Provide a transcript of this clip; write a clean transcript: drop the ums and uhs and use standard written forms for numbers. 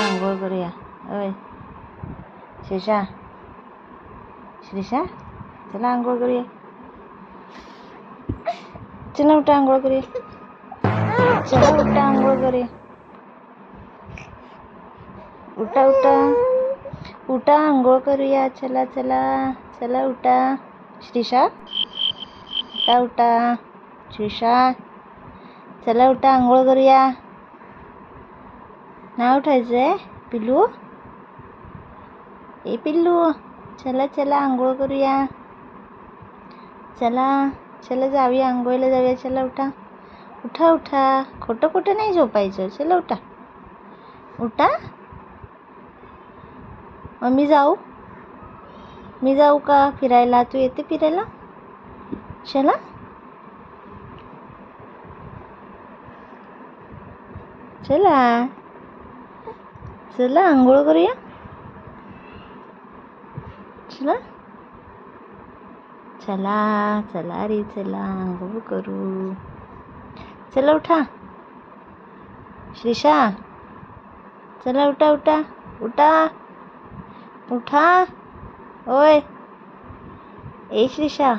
आंघोळ करूया. ओय श्रीषा, श्रीषा चला आंघोळ करूया. चला उठा आंघोळ करूया. चला उठा आंघोळ करूया. उठा उठा उठा आंघोळ करूया. चला चला चला उठा. श्रीषा उठा उठा. श्रीषा चला उठा आंघोळ करूया. नाव उठायचंय पिल्लू. ए पिल्लू चला चला आंघोळ करूया. चला चला जाऊया आंघोळीला जाऊया. चला उठा उठा उठा. खोटं खोटं नाही झोपायचं. चला उठा उठा. मी जाऊ का फिरायला? तू येते फिरायला? चला चला चला आंघोळ करूया. चला चला चला रे चला आंघोळ करू. चला उठा. श्रीषा चला उठा उठा उठा उठा. ओय ए श्रीषा